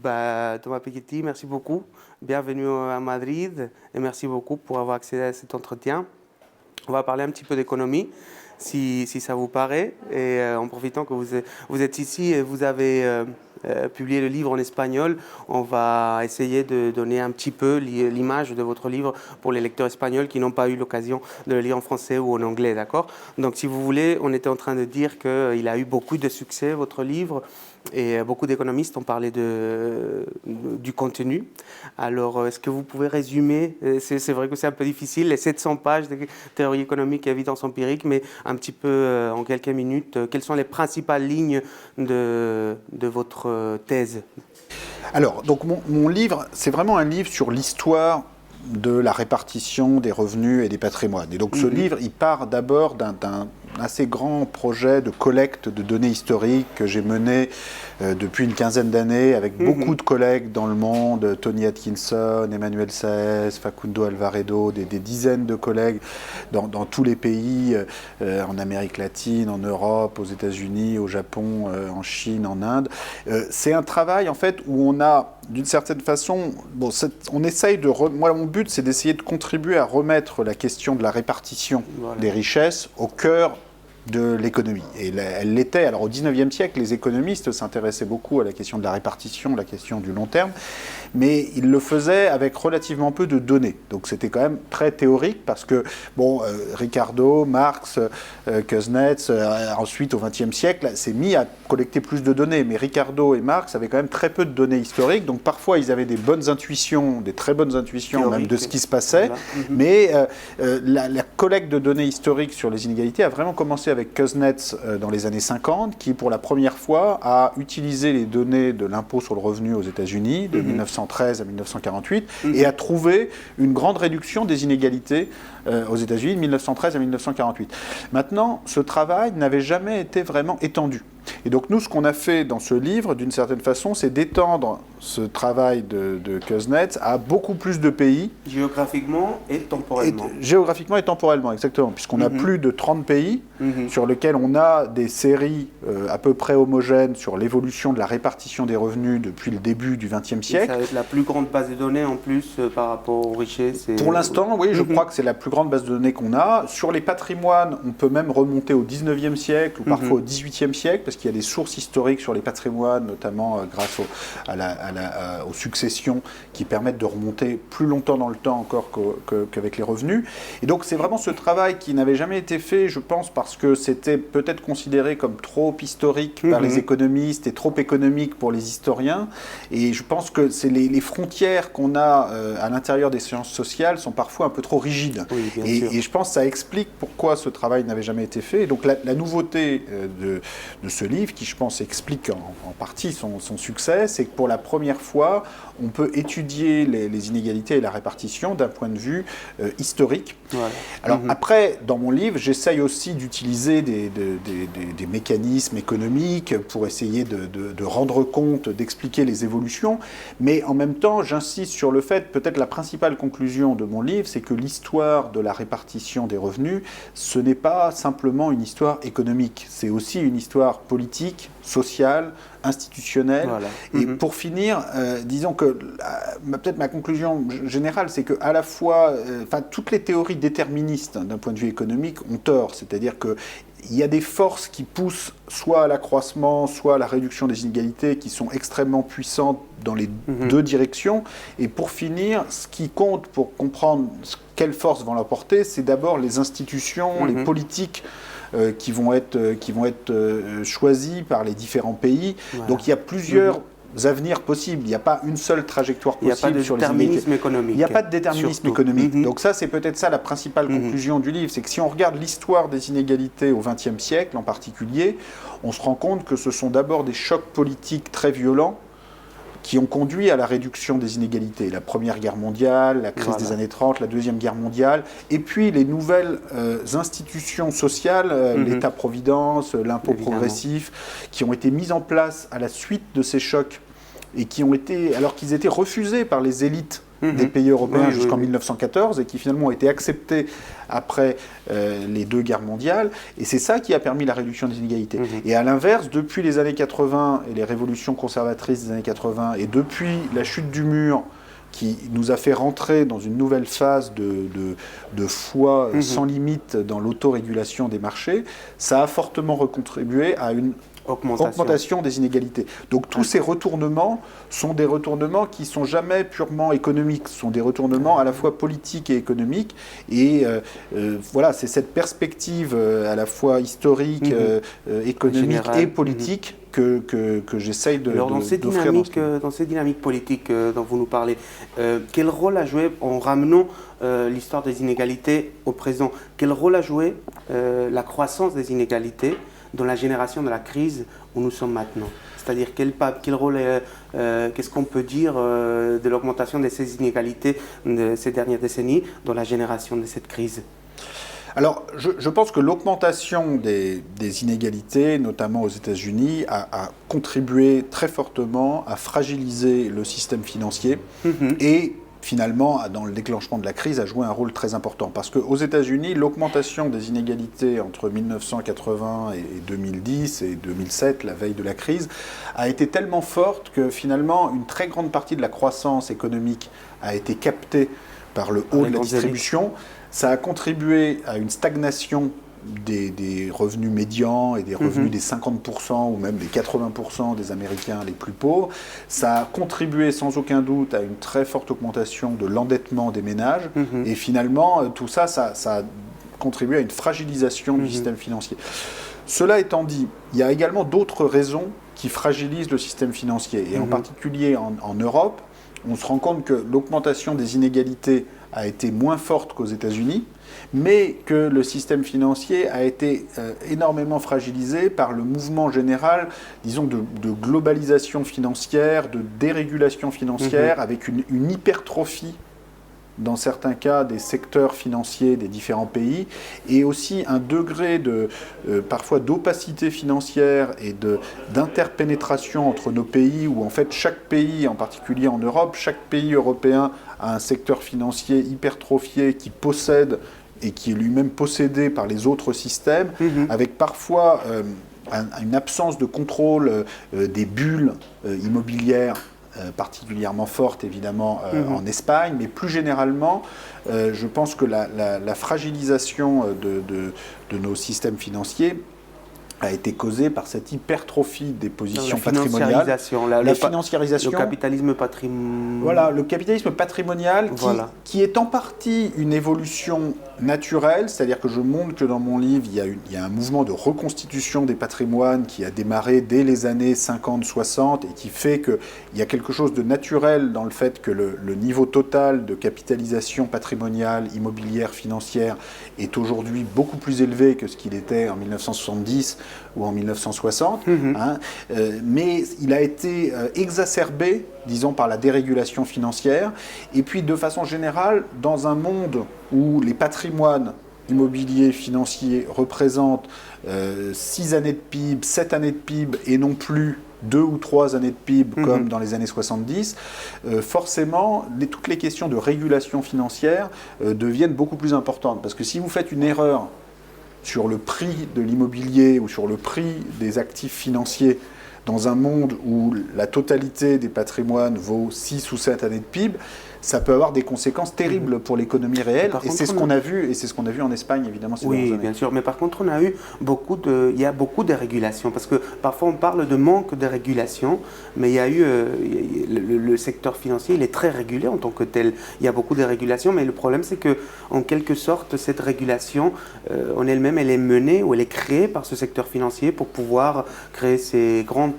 Thomas Piketty, merci beaucoup. Bienvenue à Madrid et merci beaucoup pour avoir accédé à cet entretien. On va parler un petit peu d'économie, si ça vous paraît. Et en profitant que vous êtes ici et vous avez publié le livre en espagnol, on va essayer de donner un petit peu l'image de votre livre pour les lecteurs espagnols qui n'ont pas eu l'occasion de le lire en français ou en anglais, d'accord? Donc si vous voulez, on était en train de dire qu'il a eu beaucoup de succès, votre livre, et beaucoup d'économistes ont parlé du contenu. Alors, est-ce que vous pouvez résumer, c'est vrai que c'est un peu difficile, les 700 pages de théorie économique et évidence empirique, mais un petit peu en quelques minutes, quelles sont les principales lignes de votre thèse? Alors, donc mon livre, c'est vraiment un livre sur l'histoire de la répartition des revenus et des patrimoines. Et donc ce livre, il part d'abord d'un assez grand projet de collecte de données historiques que j'ai mené depuis une quinzaine d'années avec beaucoup de collègues dans le monde, Tony Atkinson, Emmanuel Saez, Facundo Alvaredo, des dizaines de collègues dans tous les pays, en Amérique latine, en Europe, aux États-Unis, au Japon, en Chine, en Inde. C'est un travail en fait où on a, d'une certaine façon, on essaye moi mon but c'est d'essayer de contribuer à remettre la question de la répartition des richesses au cœur de l'économie. Et elle l'était. Alors au XIXe siècle, les économistes s'intéressaient beaucoup à la question de la répartition, la question du long terme, mais ils le faisaient avec relativement peu de données. Donc c'était quand même très théorique parce que, Ricardo, Marx, Kuznets, ensuite au XXe siècle, s'est mis à collecter plus de données. Mais Ricardo et Marx avaient quand même très peu de données historiques. Donc parfois ils avaient des bonnes intuitions, des très bonnes intuitions théorique, même de ce qui se passait. Voilà. Mais la collecte de données historiques sur les inégalités a vraiment commencé avec Kuznets dans les années 50, qui pour la première fois a utilisé les données de l'impôt sur le revenu aux États-Unis de 1913 à 1948 et a trouvé une grande réduction des inégalités aux États-Unis de 1913 à 1948. Maintenant, ce travail n'avait jamais été vraiment étendu. Et donc nous, ce qu'on a fait dans ce livre, d'une certaine façon, c'est d'étendre ce travail de Kuznets à beaucoup plus de pays. Géographiquement et temporellement. Géographiquement et temporellement, exactement, puisqu'on a plus de 30 pays sur lesquels on a des séries à peu près homogènes sur l'évolution de la répartition des revenus depuis le début du XXe siècle. Ça va être la plus grande base de données en plus par rapport aux richesses. Pour l'instant, oui, je crois que c'est la plus grande base de données qu'on a. Sur les patrimoines, on peut même remonter au XIXe siècle ou parfois au XVIIIe siècle, parce qu'il y a des sources historiques sur les patrimoines, notamment grâce aux successions qui permettent de remonter plus longtemps dans le temps encore qu'avec les revenus. Et donc c'est vraiment ce travail qui n'avait jamais été fait, je pense, parce que c'était peut-être considéré comme trop historique par les économistes et trop économique pour les historiens. Et je pense que c'est les frontières qu'on a à l'intérieur des sciences sociales sont parfois un peu trop rigides. Oui, et je pense que ça explique pourquoi ce travail n'avait jamais été fait. Et donc la nouveauté de ce livre, qui je pense explique en partie son succès, c'est que pour la première fois, on peut étudier les inégalités et la répartition d'un point de vue historique. Voilà. Alors après, dans mon livre, j'essaye aussi d'utiliser des mécanismes économiques pour essayer de rendre compte, d'expliquer les évolutions, mais en même temps, j'insiste sur le fait, peut-être la principale conclusion de mon livre, c'est que l'histoire de la répartition des revenus, ce n'est pas simplement une histoire économique, c'est aussi une histoire politique, sociale, institutionnelle. Voilà. Et pour finir, disons que peut-être ma conclusion générale, c'est que à la fois, toutes les théories déterministes d'un point de vue économique ont tort, c'est-à-dire que il y a des forces qui poussent soit à l'accroissement, soit à la réduction des inégalités, qui sont extrêmement puissantes dans les deux directions. Et pour finir, ce qui compte pour comprendre quelles forces vont l'emporter, c'est d'abord les institutions, les politiques qui vont être choisis par les différents pays. Voilà. Donc il y a plusieurs avenirs possibles. Il n'y a pas une seule trajectoire possible sur les inégalités. Il n'y a pas de déterminisme économique. Donc ça, c'est peut-être ça la principale conclusion du livre. C'est que si on regarde l'histoire des inégalités au XXe siècle en particulier, on se rend compte que ce sont d'abord des chocs politiques très violents qui ont conduit à la réduction des inégalités. La Première Guerre mondiale, la crise des années 30, la Deuxième Guerre mondiale, et puis les nouvelles institutions sociales, l'État-providence, l'impôt progressif, qui ont été mises en place à la suite de ces chocs et qui ont été, alors qu'ils étaient refusés par les élites des pays européens jusqu'en 1914 et qui finalement ont été acceptés après les deux guerres mondiales. Et c'est ça qui a permis la réduction des inégalités. Et à l'inverse, depuis les années 80 et les révolutions conservatrices des années 80 et depuis la chute du mur qui nous a fait rentrer dans une nouvelle phase de foi sans limite dans l'autorégulation des marchés, ça a fortement contribué à une augmentation des inégalités. Donc tous ces retournements sont des retournements qui ne sont jamais purement économiques, ce sont des retournements à la fois politiques et économiques. Et voilà, c'est cette perspective à la fois historique, économique et politique que j'essaye d'offrir. Dans ces dynamiques politiques dont vous nous parlez, quel rôle a joué, en ramenant l'histoire des inégalités au présent, quel rôle a joué la croissance des inégalités dans la génération de la crise où nous sommes maintenant? C'est-à-dire quel rôle, qu'est-ce qu'on peut dire de l'augmentation de ces inégalités de ces dernières décennies dans la génération de cette crise? Alors, je pense que l'augmentation des inégalités, notamment aux États-Unis, a contribué très fortement à fragiliser le système financier et finalement, dans le déclenchement de la crise, a joué un rôle très important. Parce qu'aux États-Unis, l'augmentation des inégalités entre 1980 et 2010 et 2007, la veille de la crise, a été tellement forte que finalement, une très grande partie de la croissance économique a été captée par le haut de la distribution. Ça a contribué à une stagnation des revenus médians et des revenus des 50% ou même des 80% des Américains les plus pauvres. Ça a contribué sans aucun doute à une très forte augmentation de l'endettement des ménages. Et finalement, tout ça, ça a contribué à une fragilisation du système financier. Cela étant dit, il y a également d'autres raisons qui fragilisent le système financier. Et en particulier en Europe, on se rend compte que l'augmentation des inégalités a été moins forte qu'aux États-Unis, mais que le système financier a été énormément fragilisé par le mouvement général, disons, de globalisation financière, de dérégulation financière, avec une hypertrophie, dans certains cas, des secteurs financiers des différents pays, et aussi un degré parfois d'opacité financière et d'interpénétration entre nos pays, où en fait chaque pays, en particulier en Europe, chaque pays européen a un secteur financier hypertrophié qui possède et qui est lui-même possédé par les autres systèmes, avec parfois une absence de contrôle des bulles immobilières particulièrement forte évidemment en Espagne, mais plus généralement, je pense que la fragilisation de nos systèmes financiers a été causée par cette hypertrophie des positions patrimoniales. La financiarisation. Le capitalisme patrimonial. Voilà, le capitalisme patrimonial qui est en partie une évolution naturelle, c'est-à-dire que je montre que dans mon livre, il y a un mouvement de reconstitution des patrimoines qui a démarré dès les années 50-60 et qui fait qu'il y a quelque chose de naturel dans le fait que le niveau total de capitalisation patrimoniale, immobilière, financière est aujourd'hui beaucoup plus élevé que ce qu'il était en 1970 ou en 1960, mais il a été exacerbé, disons, par la dérégulation financière. Et puis, de façon générale, dans un monde où les patrimoines immobiliers, financiers représentent 6 années de PIB, 7 années de PIB et non plus 2 ou 3 années de PIB comme dans les années 70, forcément, toutes les questions de régulation financière deviennent beaucoup plus importantes. Parce que si vous faites une erreur sur le prix de l'immobilier ou sur le prix des actifs financiers dans un monde où la totalité des patrimoines vaut 6 ou 7 années de PIB, ça peut avoir des conséquences terribles pour l'économie réelle. Et c'est ce qu'on a vu, et c'est ce qu'on a vu en Espagne, évidemment, ces dernières années. Oui, bien sûr. Mais par contre, il y a beaucoup de régulation, parce que parfois on parle de manque de régulation, mais il y a eu le secteur financier, il est très régulé en tant que tel. Il y a beaucoup de régulation, mais le problème c'est que, en quelque sorte, cette régulation en elle-même, elle est menée ou elle est créée par ce secteur financier pour pouvoir créer ces grands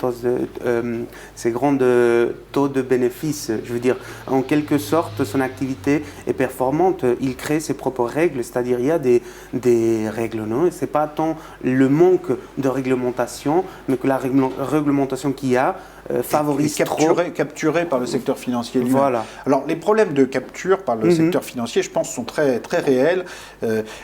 taux de bénéfices. Je veux dire, en quelque sorte, son activité est performante, il crée ses propres règles, c'est-à-dire il y a des règles, non? Et ce n'est pas tant le manque de réglementation, mais que la réglementation qu'il y a favorise trop. Capturé par le secteur financier lui-même. Voilà. Alors, les problèmes de capture par le secteur financier, je pense, sont très, très réels.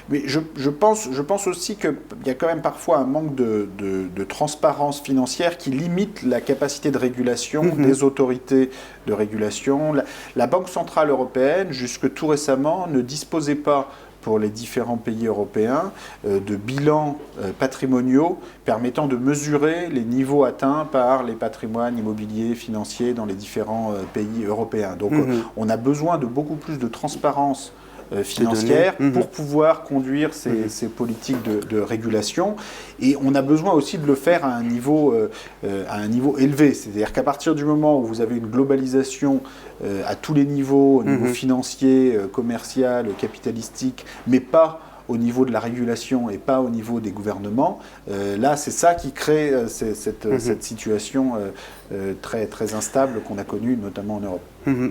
Mais je pense aussi qu'il y a quand même parfois un manque de transparence financière qui limite la capacité de régulation des autorités de régulation. La Banque centrale européenne, jusque tout récemment, ne disposait pas pour les différents pays européens de bilans patrimoniaux permettant de mesurer les niveaux atteints par les patrimoines immobiliers, financiers dans les différents pays européens. Donc on a besoin de beaucoup plus de transparence financière pour pouvoir conduire ces politiques de régulation. Et on a besoin aussi de le faire à un niveau élevé. C'est-à-dire qu'à partir du moment où vous avez une globalisation à tous les niveaux, au niveau financier, commercial, capitalistique, mais pas au niveau de la régulation et pas au niveau des gouvernements, là c'est ça qui crée cette situation très, très instable qu'on a connue notamment en Europe.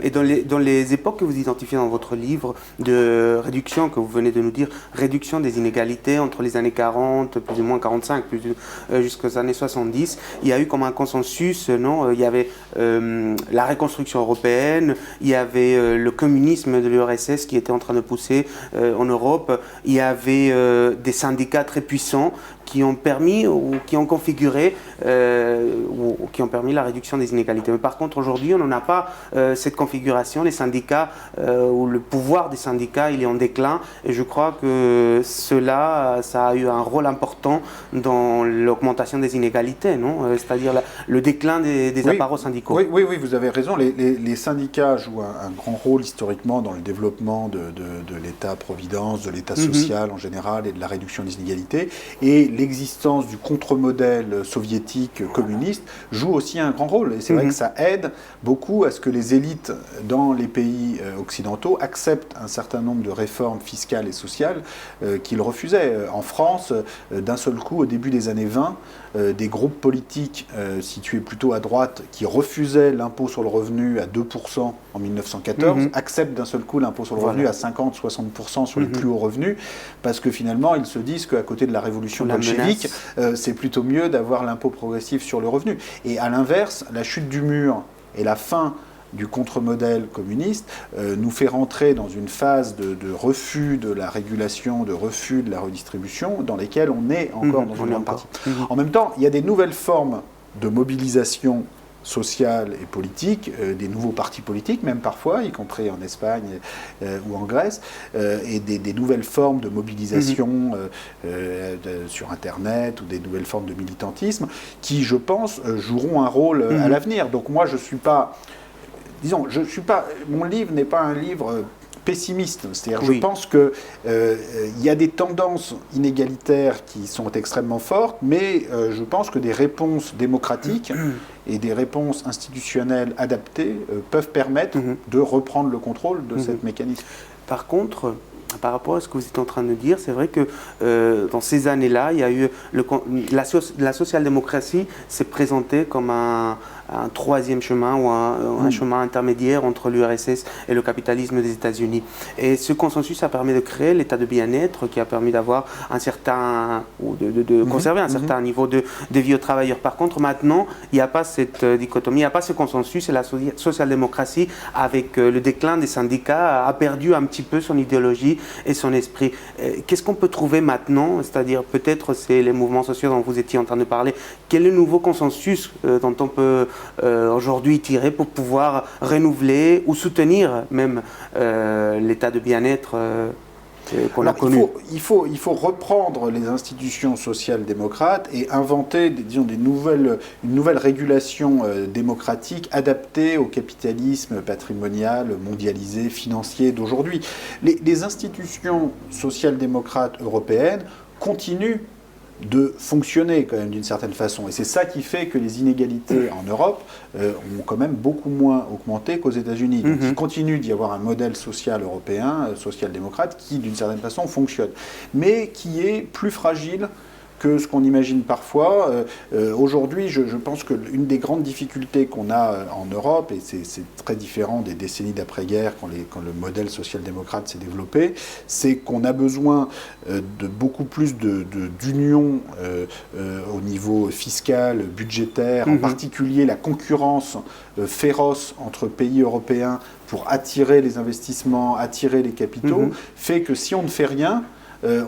Et dans les époques que vous identifiez dans votre livre de réduction, que vous venez de nous dire, réduction des inégalités entre les années 40, plus ou moins 45, jusqu'aux années 70, il y a eu comme un consensus, non? Il y avait la reconstruction européenne, il y avait le communisme de l'URSS qui était en train de pousser en Europe, il y avait des syndicats très puissants qui ont permis ou qui ont configuré ou qui ont permis la réduction des inégalités. Mais par contre, aujourd'hui, on n'en a pas cette configuration. Les syndicats ou le pouvoir des syndicats, il est en déclin. Et je crois que cela, ça a eu un rôle important dans l'augmentation des inégalités, non? C'est-à-dire le déclin des apparats syndicaux. Oui, vous avez raison. Les syndicats jouent un grand rôle historiquement dans le développement de l'État-providence, de l'État social en général et de la réduction des inégalités. Et l'existence du contre-modèle soviétique communiste joue aussi un grand rôle. Et c'est vrai que ça aide beaucoup à ce que les élites dans les pays occidentaux acceptent un certain nombre de réformes fiscales et sociales qu'ils refusaient. En France, d'un seul coup, au début des années 20, des groupes politiques situés plutôt à droite qui refusaient l'impôt sur le revenu à 2% en 1914 acceptent d'un seul coup l'impôt sur le revenu à 50-60% sur les plus hauts revenus, parce que finalement ils se disent qu'à côté de la révolution bolchevique, c'est plutôt mieux d'avoir l'impôt progressif sur le revenu. Et à l'inverse, la chute du mur et la fin du contre-modèle communiste nous fait rentrer dans une phase de refus de la régulation, de refus de la redistribution, dans lesquelles on est encore dans une grande partie. En même temps, il y a des nouvelles formes de mobilisation sociale et politique, des nouveaux partis politiques, même parfois, y compris en Espagne ou en Grèce, et des nouvelles formes de mobilisation sur Internet ou des nouvelles formes de militantisme qui, je pense, joueront un rôle à l'avenir. Donc moi, je suis pas... Disons, mon livre n'est pas un livre pessimiste. C'est-à-dire, je pense qu'il y a des tendances inégalitaires qui sont extrêmement fortes, mais je pense que des réponses démocratiques et des réponses institutionnelles adaptées peuvent permettre de reprendre le contrôle de cette mécanisme. Par contre, par rapport à ce que vous êtes en train de dire, c'est vrai que dans ces années-là, il y a eu la social-démocratie s'est présentée comme un troisième chemin ou un chemin intermédiaire entre l'URSS et le capitalisme des États-Unis. Et ce consensus a permis de créer l'état de bien-être qui a permis d'avoir un certain, ou de conserver un certain niveau de vie aux travailleurs. Par contre, maintenant, il n'y a pas cette dichotomie, il n'y a pas ce consensus et la social-démocratie, avec le déclin des syndicats, a perdu un petit peu son idéologie et son esprit. Qu'est-ce qu'on peut trouver maintenant? C'est-à-dire, peut-être c'est les mouvements sociaux dont vous étiez en train de parler. Quel est le nouveau consensus dont on peut aujourd'hui tirer pour pouvoir renouveler ou soutenir même l'état de bien-être qu'on a connu? Il faut reprendre les institutions social-démocrates et inventer une nouvelle régulation démocratique adaptée au capitalisme patrimonial, mondialisé, financier d'aujourd'hui. Les institutions social-démocrates européennes continuent de fonctionner quand même d'une certaine façon. Et c'est ça qui fait que les inégalités en Europe ont quand même beaucoup moins augmenté qu'aux États-Unis. Donc il continue d'y avoir un modèle social européen, social-démocrate, qui d'une certaine façon fonctionne, mais qui est plus fragile que ce qu'on imagine parfois. Aujourd'hui, je pense qu'une des grandes difficultés qu'on a en Europe, et c'est très différent des décennies d'après-guerre quand le modèle social-démocrate s'est développé, c'est qu'on a besoin de beaucoup plus d'union au niveau fiscal, budgétaire, en particulier la concurrence féroce entre pays européens pour attirer les investissements, attirer les capitaux, fait que si on ne fait rien,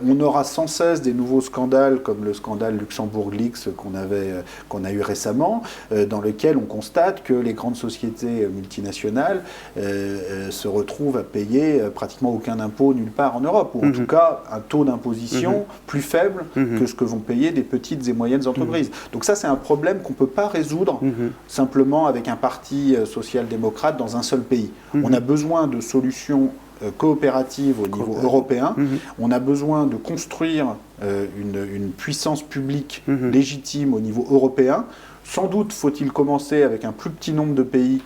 on aura sans cesse des nouveaux scandales comme le scandale Luxembourg-Leaks qu'on a eu récemment, dans lequel on constate que les grandes sociétés multinationales se retrouvent à payer pratiquement aucun impôt nulle part en Europe, ou en tout cas un taux d'imposition plus faible que ce que vont payer des petites et moyennes entreprises. Donc ça, c'est un problème qu'on ne peut pas résoudre simplement avec un parti social-démocrate dans un seul pays. On a besoin de solutions coopérative au niveau européen. On a besoin de construire une puissance publique légitime au niveau européen. Sans doute faut-il commencer avec un plus petit nombre de pays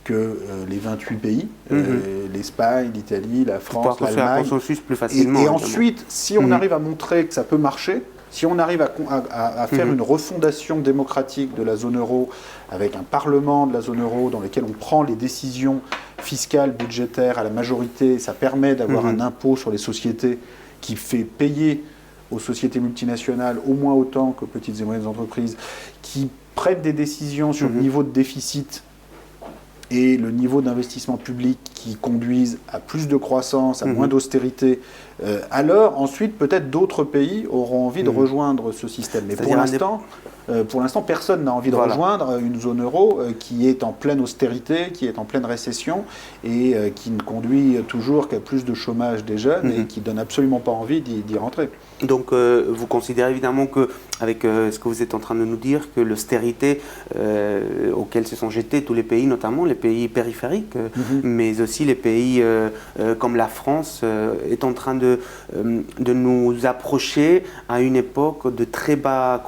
que les 28 pays, l'Espagne, l'Italie, la France, l'Allemagne. Plus facilement, et ensuite, si on arrive à montrer que ça peut marcher, si on arrive à faire une refondation démocratique de la zone euro avec un parlement de la zone euro dans lequel on prend les décisions fiscales, budgétaires à la majorité, ça permet d'avoir un impôt sur les sociétés qui fait payer aux sociétés multinationales au moins autant qu'aux petites et moyennes entreprises, qui prennent des décisions sur le niveau de déficit et le niveau d'investissement public qui conduisent à plus de croissance, à moins d'austérité, alors ensuite peut-être d'autres pays auront envie de rejoindre ce système. Mais pour l'instant, personne n'a envie de rejoindre une zone euro qui est en pleine austérité, qui est en pleine récession et qui ne conduit toujours qu'à plus de chômage des jeunes et qui donne absolument pas envie d'y rentrer. Donc vous considérez évidemment que, avec ce que vous êtes en train de nous dire, que l'austérité auquel se sont jetés tous les pays, notamment les pays périphériques, mais aussi les pays comme la France, est en train de nous approcher à une époque de très basse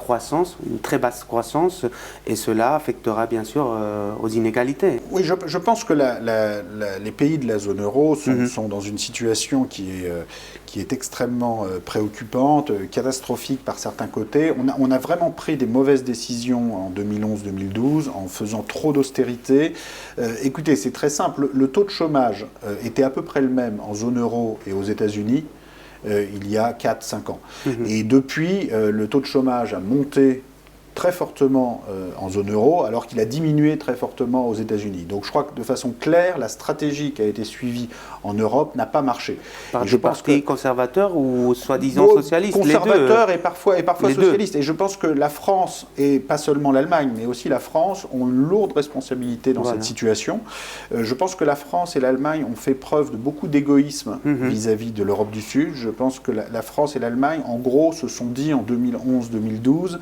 croissance, et cela affectera bien sûr aux inégalités. Oui, je pense que les pays de la zone euro sont dans une situation qui est extrêmement préoccupante, catastrophique par certains côtés. On a vraiment pris des mauvaises décisions en 2011-2012 en faisant trop d'austérité. Écoutez, c'est très simple. Le taux de chômage était à peu près le même en zone euro et aux États-Unis il y a 4-5 ans. Et depuis, le taux de chômage a monté très fortement en zone euro, alors qu'il a diminué très fortement aux États-Unis. Donc je crois que de façon claire, la stratégie qui a été suivie en Europe n'a pas marché. Par des partis conservateurs ou soi-disant socialistes, conservateurs et parfois socialistes. Et je pense que la France, et pas seulement l'Allemagne, mais aussi la France, ont une lourde responsabilité dans cette situation. Je pense que la France et l'Allemagne ont fait preuve de beaucoup d'égoïsme vis-à-vis de l'Europe du Sud. Je pense que la France et l'Allemagne, en gros, se sont dit en 2011-2012,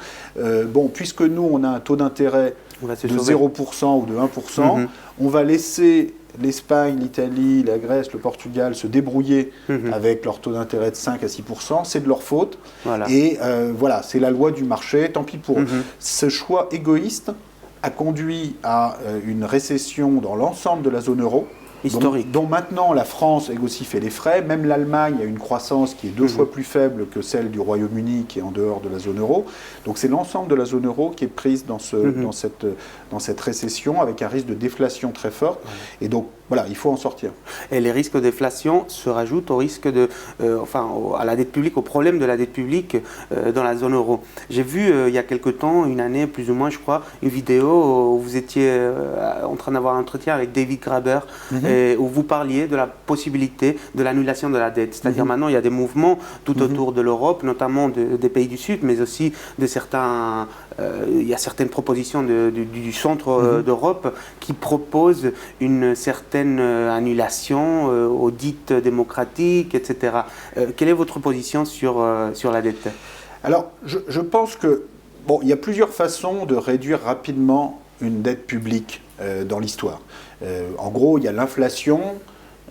puisque nous, on a un taux d'intérêt de 0% ou de 1%, on va laisser l'Espagne, l'Italie, la Grèce, le Portugal se débrouiller avec leur taux d'intérêt de 5 à 6%, c'est de leur faute. Et c'est la loi du marché, tant pis pour eux. Ce choix égoïste a conduit à une récession dans l'ensemble de la zone euro, dont maintenant la France a aussi fait les frais. Même l'Allemagne a une croissance qui est 2 fois plus faible que celle du Royaume-Uni qui est en dehors de la zone euro. Donc c'est l'ensemble de la zone euro qui est prise dans cette récession avec un risque de déflation très fort. Et donc voilà, il faut en sortir. Et les risques de déflation se rajoutent au risque à la dette publique, au problème de la dette publique dans la zone euro. J'ai vu il y a quelque temps, une année plus ou moins je crois, une vidéo où vous étiez en train d'avoir un entretien avec David Graeber, où vous parliez de la possibilité de l'annulation de la dette. C'est-à-dire maintenant il y a des mouvements tout autour de l'Europe, notamment des pays du Sud, mais aussi de certains... il y a certaines propositions du centre d'Europe qui proposent une certaine annulation audit démocratique, etc. Quelle est votre position sur la dette? Alors, je pense que il y a plusieurs façons de réduire rapidement une dette publique dans l'histoire. En gros, il y a l'inflation,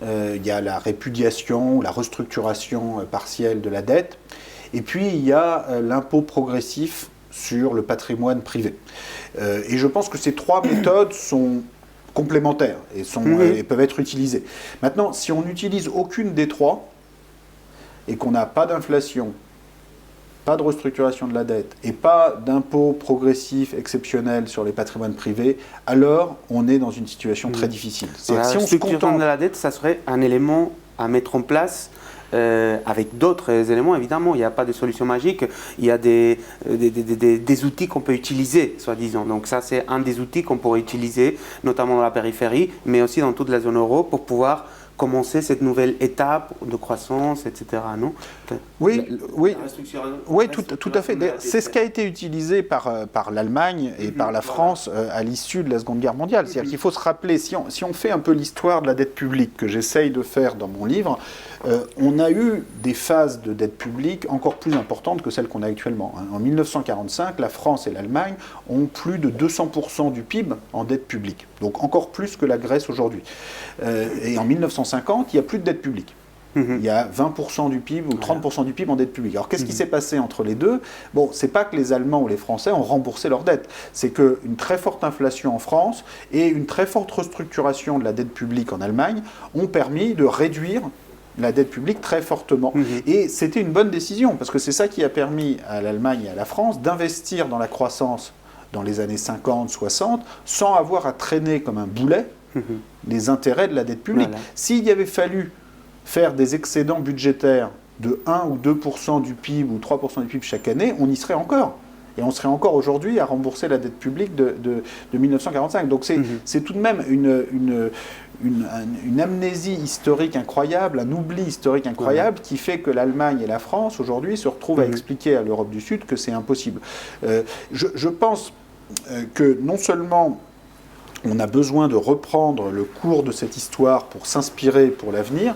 il y a la répudiation, la restructuration partielle de la dette, et puis il y a l'impôt progressif sur le patrimoine privé. Et je pense que ces 3 méthodes sont complémentaires et peuvent être utilisées. Maintenant, si on n'utilise aucune des 3 et qu'on n'a pas d'inflation, pas de restructuration de la dette et pas d'impôts progressifs exceptionnels sur les patrimoines privés, alors on est dans une situation très difficile. La restructuration de la dette, ça serait un élément à mettre en place avec d'autres éléments, évidemment. Il n'y a pas de solution magique. Il y a des outils qu'on peut utiliser, soi-disant. Donc ça, c'est un des outils qu'on pourrait utiliser, notamment dans la périphérie, mais aussi dans toute la zone euro, pour pouvoir commencer cette nouvelle étape de croissance, etc. Non ? Oui, tout à fait. C'est ce qui a été utilisé par l'Allemagne et par la France à l'issue de la Seconde Guerre mondiale. C'est-à-dire qu'il faut se rappeler, si on fait un peu l'histoire de la dette publique, que j'essaye de faire dans mon livre, on a eu des phases de dette publique encore plus importantes que celles qu'on a actuellement. En 1945, la France et l'Allemagne ont plus de 200% du PIB en dette publique, donc encore plus que la Grèce aujourd'hui. Et en 1950, il n'y a plus de dette publique. Il y a 20% du PIB ou 30% du PIB en dette publique. Alors qu'est-ce qui s'est passé entre les deux ? Bon, c'est pas que les Allemands ou les Français ont remboursé leur dette. C'est qu'une très forte inflation en France et une très forte restructuration de la dette publique en Allemagne ont permis de réduire la dette publique très fortement. Et c'était une bonne décision, parce que c'est ça qui a permis à l'Allemagne et à la France d'investir dans la croissance dans les années 50, 60, sans avoir à traîner comme un boulet les intérêts de la dette publique. Voilà. S'il y avait fallu faire des excédents budgétaires de 1 ou 2% du PIB ou 3% du PIB chaque année, on y serait encore. Et on serait encore aujourd'hui à rembourser la dette publique de 1945. Donc c'est tout de même une amnésie historique incroyable, un oubli historique incroyable qui fait que l'Allemagne et la France aujourd'hui se retrouvent à expliquer à l'Europe du Sud que c'est impossible. Je pense que non seulement on a besoin de reprendre le cours de cette histoire pour s'inspirer pour l'avenir,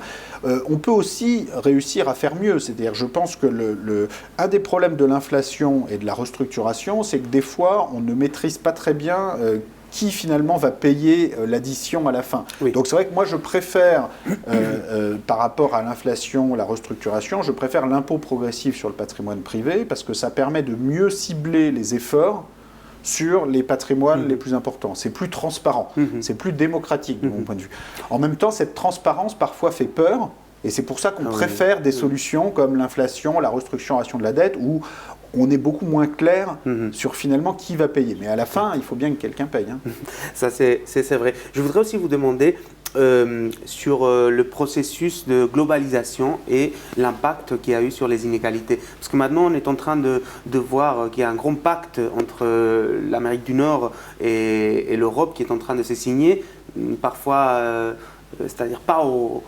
on peut aussi réussir à faire mieux. C'est-à-dire, je pense que un des problèmes de l'inflation et de la restructuration, c'est que des fois, on ne maîtrise pas très bien qui finalement va payer l'addition à la fin. Oui. Donc c'est vrai que moi je préfère, par rapport à l'inflation, la restructuration, je préfère l'impôt progressif sur le patrimoine privé parce que ça permet de mieux cibler les efforts sur les patrimoines les plus importants. C'est plus transparent, c'est plus démocratique de mon point de vue. En même temps, cette transparence parfois fait peur, et c'est pour ça qu'on préfère des solutions comme l'inflation, la restructuration de la dette, où on est beaucoup moins clair sur finalement qui va payer. Mais à la fin, il faut bien que quelqu'un paye. Hein. Ça, c'est vrai. Je voudrais aussi vous demander sur le processus de globalisation et l'impact qu'il y a eu sur les inégalités. Parce que maintenant, on est en train de voir qu'il y a un grand pacte entre l'Amérique du Nord et l'Europe qui est en train de se signer, parfois, c'est-à-dire pas aux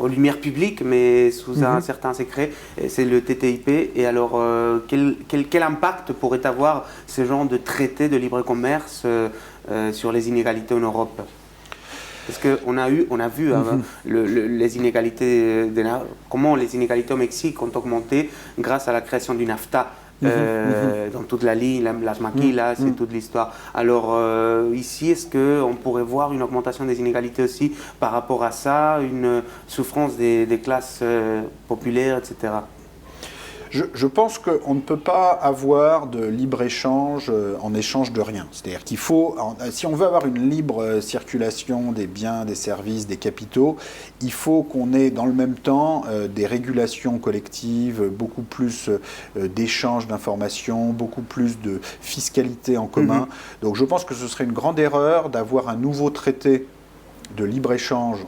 lumières publiques, mais sous un certain secret, c'est le TTIP. Et alors, quel impact pourrait avoir ce genre de traité de libre commerce sur les inégalités en Europe ? Parce qu'on a vu les inégalités, comment les inégalités au Mexique ont augmenté grâce à la création du NAFTA. Dans toute la ligne, las maquilas, c'est toute l'histoire. Alors ici, est-ce qu'on pourrait voir une augmentation des inégalités aussi par rapport à ça, une souffrance des classes populaires, etc. Je pense qu'on ne peut pas avoir de libre-échange en échange de rien. C'est-à-dire qu'il faut, si on veut avoir une libre circulation des biens, des services, des capitaux, il faut qu'on ait dans le même temps des régulations collectives, beaucoup plus d'échanges d'informations, beaucoup plus de fiscalité en commun. Donc je pense que ce serait une grande erreur d'avoir un nouveau traité de libre-échange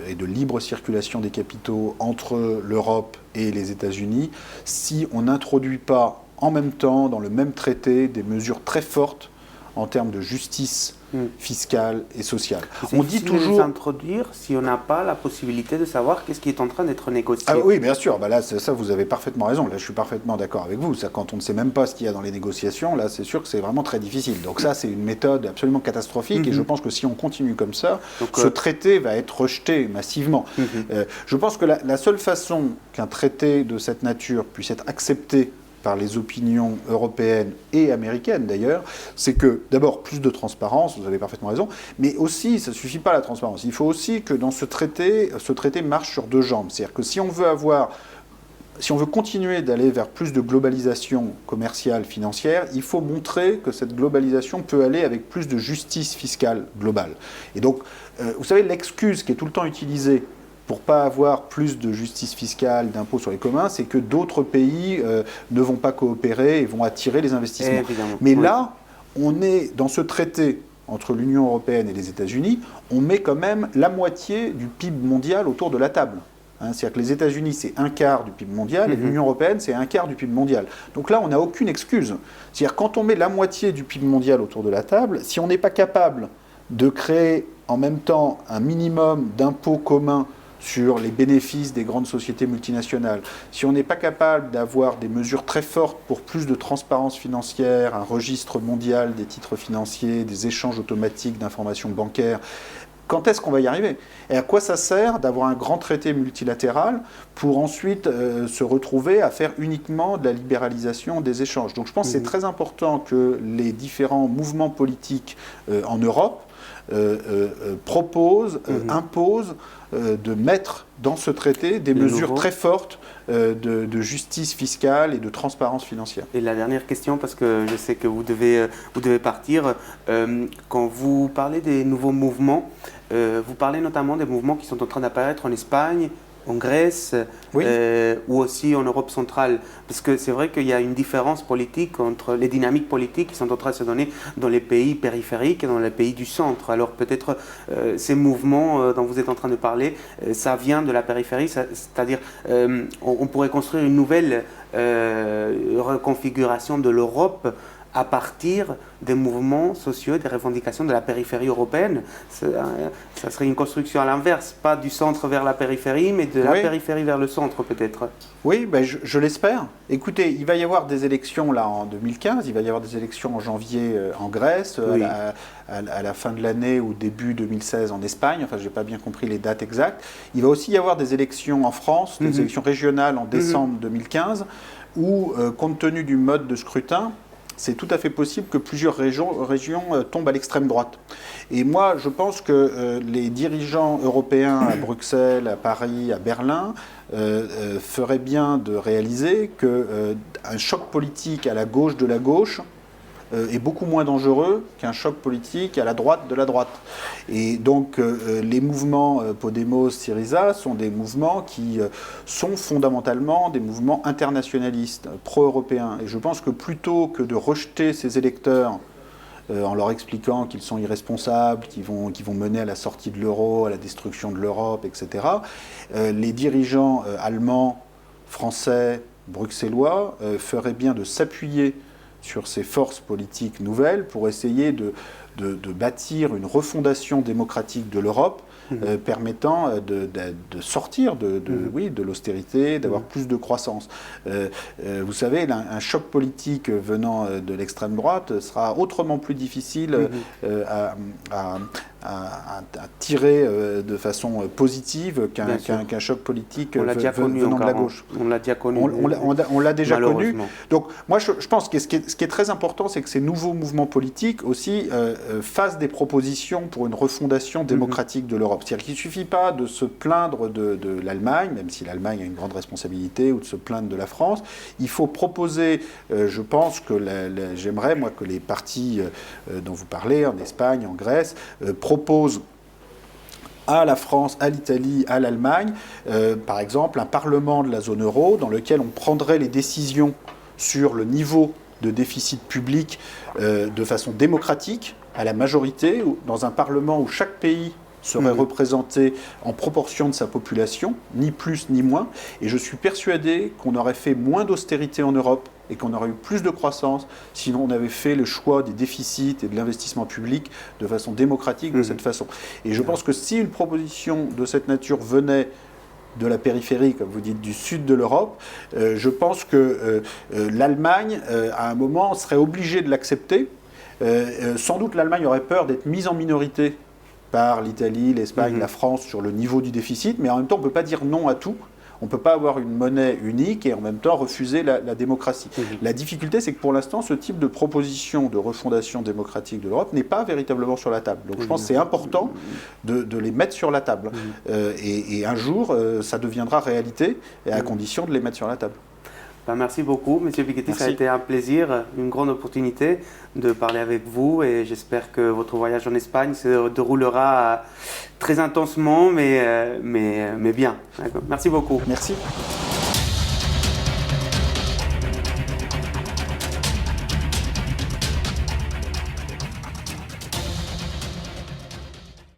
et de libre circulation des capitaux entre l'Europe et les États-Unis si on n'introduit pas en même temps, dans le même traité, des mesures très fortes en termes de justice fiscale et sociale. On dit toujours de s'introduire si on n'a pas la possibilité de savoir qu'est-ce qui est en train d'être négocié. Ah oui, bien sûr. Bah là, ça, vous avez parfaitement raison. Là, je suis parfaitement d'accord avec vous. Ça, quand on ne sait même pas ce qu'il y a dans les négociations, là, c'est sûr que c'est vraiment très difficile. Donc ça, c'est une méthode absolument catastrophique. Et je pense que si on continue comme ça, ce traité va être rejeté massivement. Je pense que la seule façon qu'un traité de cette nature puisse être accepté par les opinions européennes et américaines d'ailleurs, c'est que d'abord plus de transparence, vous avez parfaitement raison, mais aussi, ça ne suffit pas la transparence, il faut aussi que dans ce traité marche sur deux jambes. C'est-à-dire que si on veut continuer d'aller vers plus de globalisation commerciale, financière, il faut montrer que cette globalisation peut aller avec plus de justice fiscale globale. Et donc, vous savez, l'excuse qui est tout le temps utilisée pour ne pas avoir plus de justice fiscale, d'impôts sur les communs, c'est que d'autres pays ne vont pas coopérer et vont attirer les investissements. Évidemment. Mais là, on est dans ce traité entre l'Union européenne et les États-Unis, on met quand même la moitié du PIB mondial autour de la table. C'est-à-dire que les États-Unis, c'est un quart du PIB mondial, et l'Union européenne, c'est un quart du PIB mondial. Donc là, on n'a aucune excuse. C'est-à-dire quand on met la moitié du PIB mondial autour de la table, si on n'est pas capable de créer en même temps un minimum d'impôts communs sur les bénéfices des grandes sociétés multinationales, si on n'est pas capable d'avoir des mesures très fortes pour plus de transparence financière, un registre mondial des titres financiers, des échanges automatiques d'informations bancaires, quand est-ce qu'on va y arriver? Et à quoi ça sert d'avoir un grand traité multilatéral pour ensuite se retrouver à faire uniquement de la libéralisation des échanges? Donc je pense que c'est très important que les différents mouvements politiques en Europe proposent, imposent de mettre dans ce traité des mesures très fortes de justice fiscale et de transparence financière. Et la dernière question, parce que je sais que vous devez partir, quand vous parlez des nouveaux mouvements, vous parlez notamment des mouvements qui sont en train d'apparaître en Espagne, en Grèce, oui. Ou aussi en Europe centrale. Parce que c'est vrai qu'il y a une différence politique entre les dynamiques politiques qui sont en train de se donner dans les pays périphériques et dans les pays du centre. Alors peut-être ces mouvements dont vous êtes en train de parler, ça vient de la périphérie, c'est-à-dire on pourrait construire une nouvelle reconfiguration de l'Europe à partir des mouvements sociaux et des revendications de la périphérie européenne. Ça serait une construction à l'inverse, pas du centre vers la périphérie, mais de la périphérie vers le centre peut-être. Oui, ben je l'espère. Écoutez, il va y avoir des élections là en 2015, il va y avoir des élections en janvier en Grèce, oui. à la fin de l'année ou début 2016 en Espagne, enfin je n'ai pas bien compris les dates exactes. Il va aussi y avoir des élections en France, des élections régionales en décembre 2015, où compte tenu du mode de scrutin, c'est tout à fait possible que plusieurs régions tombent à l'extrême droite. Et moi, je pense que les dirigeants européens à Bruxelles, à Paris, à Berlin, feraient bien de réaliser qu'un choc politique à la gauche de la gauche est beaucoup moins dangereux qu'un choc politique à la droite de la droite. Et donc les mouvements Podemos, Syriza sont des mouvements qui sont fondamentalement des mouvements internationalistes, pro-européens. Et je pense que plutôt que de rejeter ces électeurs en leur expliquant qu'ils sont irresponsables, qu'ils vont mener à la sortie de l'euro, à la destruction de l'Europe, etc., les dirigeants allemands, français, bruxellois feraient bien de s'appuyer sur ces forces politiques nouvelles pour essayer de bâtir une refondation démocratique de l'Europe permettant de sortir de l'austérité, d'avoir plus de croissance. Vous savez, un choc politique venant de l'extrême droite sera autrement plus difficile à tirer de façon positive qu'un choc politique venant de la gauche. On l'a déjà connu. On l'a déjà connu. Donc moi je pense que ce qui est très important, c'est que ces nouveaux mouvements politiques aussi fassent des propositions pour une refondation démocratique de l'Europe. C'est-à-dire qu'il ne suffit pas de se plaindre de l'Allemagne, même si l'Allemagne a une grande responsabilité, ou de se plaindre de la France. Il faut proposer, je pense que j'aimerais moi que les partis dont vous parlez, en Espagne, en Grèce, proposent à la France, à l'Italie, à l'Allemagne, par exemple, un parlement de la zone euro dans lequel on prendrait les décisions sur le niveau de déficit public de façon démocratique, à la majorité, dans un parlement où chaque pays serait représenté en proportion de sa population, ni plus ni moins. Et je suis persuadé qu'on aurait fait moins d'austérité en Europe et qu'on aurait eu plus de croissance si on avait fait le choix des déficits et de l'investissement public de façon démocratique, de cette façon. Et je pense que si une proposition de cette nature venait de la périphérie, comme vous dites, du sud de l'Europe, je pense que l'Allemagne, à un moment, serait obligée de l'accepter. Sans doute l'Allemagne aurait peur d'être mise en minorité par l'Italie, l'Espagne, la France sur le niveau du déficit, mais en même temps, on ne peut pas dire non à tout. On ne peut pas avoir une monnaie unique et en même temps refuser la démocratie. La difficulté, c'est que pour l'instant, ce type de proposition de refondation démocratique de l'Europe n'est pas véritablement sur la table. Donc je pense que c'est important de les mettre sur la table. Et un jour, ça deviendra réalité, à condition de les mettre sur la table. Ben, merci beaucoup, Monsieur Piketty. Ça a Merci. été un plaisir, une grande opportunité de parler avec vous et j'espère que votre voyage en Espagne se déroulera très intensement, mais bien. D'accord. Merci beaucoup. Merci.